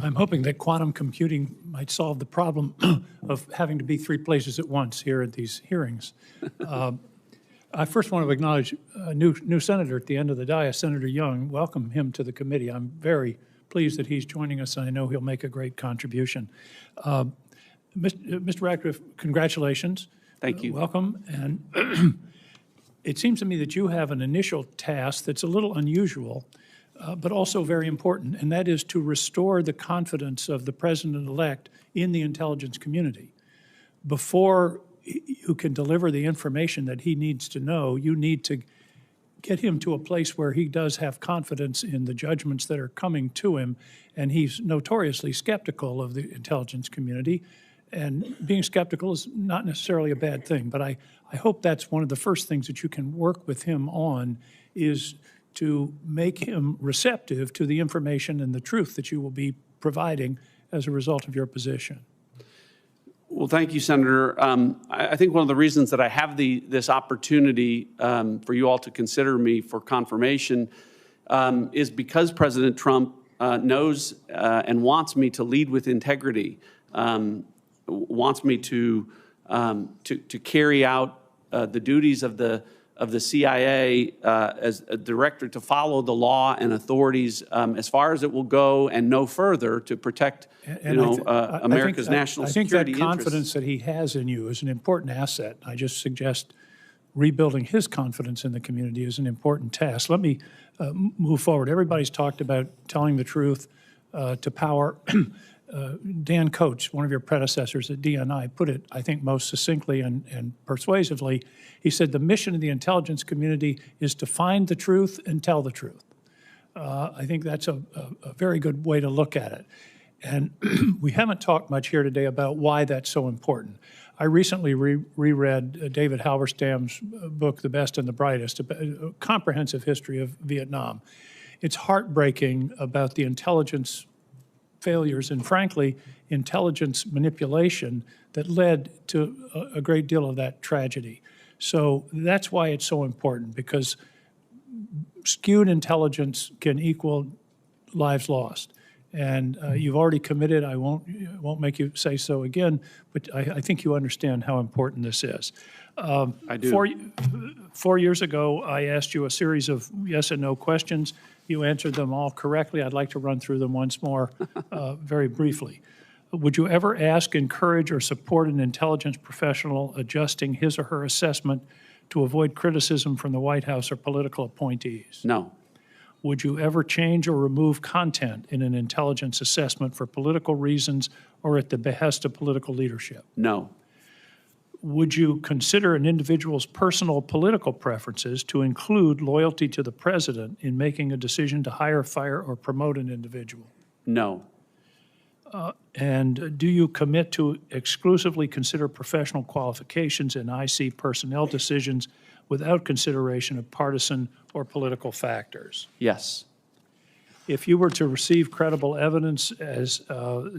I'm hoping that quantum computing might solve the problem of having to be three places at once here at these hearings. I first want to acknowledge a new senator at the end of the dais, Senator Young. Welcome him to the committee. I'm very pleased that he's joining us, and I know he'll make a great contribution. Mr. Ratcliffe, congratulations. Thank you. Welcome. And it seems to me that you have an initial task that's a little unusual, but also very important, and that is to restore the confidence of the president-elect in the intelligence community. Before you can deliver the information that he needs to know, you need to get him to a place where he does have confidence in the judgments that are coming to him, and he's notoriously skeptical of the intelligence community. And being skeptical is not necessarily a bad thing, but I hope that's one of the first things that you can work with him on, is to make him receptive to the information and the truth that you will be providing as a result of your position. Well, thank you, Senator. I think one of the reasons that I have this opportunity for you all to consider me for confirmation is because President Trump knows and wants me to lead with integrity, wants me to carry out the duties of the CIA as a director, to follow the law and authorities as far as it will go and no further, to protect America's national security interests. I think that confidence that he has in you is an important asset. I just suggest rebuilding his confidence in the community is an important task. Let me move forward. Everybody's talked about telling the truth to power. Dan Coates, one of your predecessors at DNI, put it, I think, most succinctly and persuasively. He said, the mission of the intelligence community is to find the truth and tell the truth. I think that's a very good way to look at it. And we haven't talked much here today about why that's so important. I recently reread David Halberstam's book, The Best and the Brightest, a comprehensive history of Vietnam. It's heartbreaking about the intelligence failures and, frankly, intelligence manipulation that led to a great deal of that tragedy. So that's why it's so important, because skewed intelligence can equal lives lost. And you've already committed. I won't make you say so again, but I think you understand how important this is. I do. 4 years ago, I asked you a series of yes and no questions. You answered them all correctly. I'd like to run through them once more very briefly. Would you ever ask, encourage, or support an intelligence professional adjusting his or her assessment to avoid criticism from the White House or political appointees? No. Would you ever change or remove content in an intelligence assessment for political reasons or at the behest of political leadership? No. Would you consider an individual's personal political preferences to include loyalty to the president in making a decision to hire, fire, or promote an individual? No. And do you commit to exclusively consider professional qualifications in IC personnel decisions without consideration of partisan or political factors? Yes. If you were to receive credible evidence as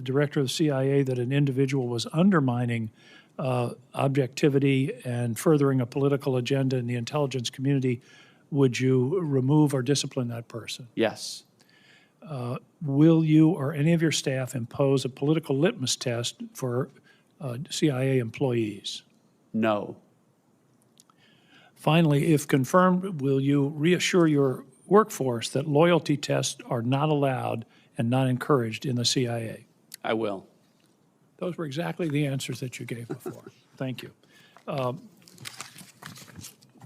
director of the CIA that an individual was undermining objectivity and furthering a political agenda in the intelligence community, would you remove or discipline that person? Yes. Will you or any of your staff impose a political litmus test for CIA employees? No. Finally, if confirmed, will you reassure your workforce that loyalty tests are not allowed and not encouraged in the CIA? I will. Those were exactly the answers that you gave before. Thank you.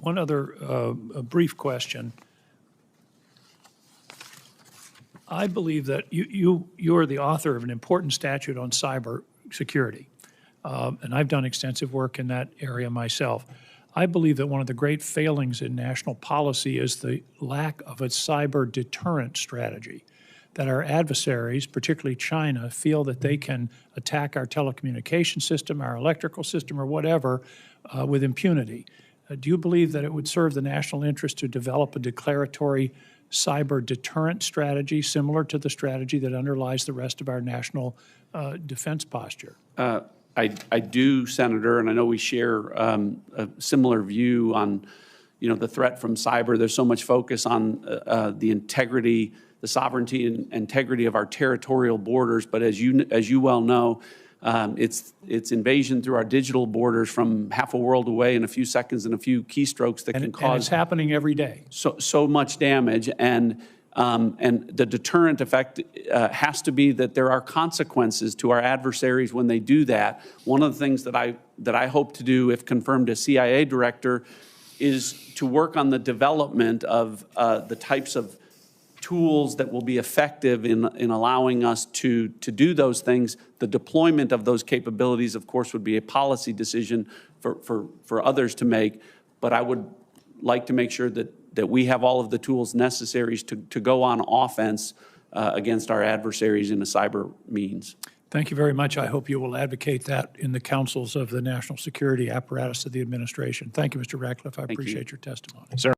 One other brief question. I believe that you are the author of an important statute on cyber security, and I've done extensive work in that area myself. I believe that one of the great failings in national policy is the lack of a cyber deterrent strategy, that our adversaries, particularly China, feel that they can attack our telecommunication system, our electrical system, or whatever with impunity. Do you believe that it would serve the national interest to develop a declaratory cyber deterrent strategy similar to the strategy that underlies the rest of our national defense posture? I do, Senator, and I know we share a similar view on, the threat from cyber. There's so much focus on the integrity the sovereignty and integrity of our territorial borders. But as you well know, it's invasion through our digital borders from half a world away in a few seconds and a few keystrokes that can And cause it's happening every day. so much damage. And the deterrent effect has to be that there are consequences to our adversaries when they do that. One of the things that I hope to do, if confirmed as CIA director, is to work on the development of the types of tools that will be effective in allowing us to do those things. The deployment of those capabilities, of course, would be a policy decision for others to make. But I would like to make sure that we have all of the tools necessary to go on offense against our adversaries in a cyber means. Thank you very much. I hope you will advocate that in the councils of the national security apparatus of the administration. Thank you, Mr. Ratcliffe. I appreciate your testimony. Sir.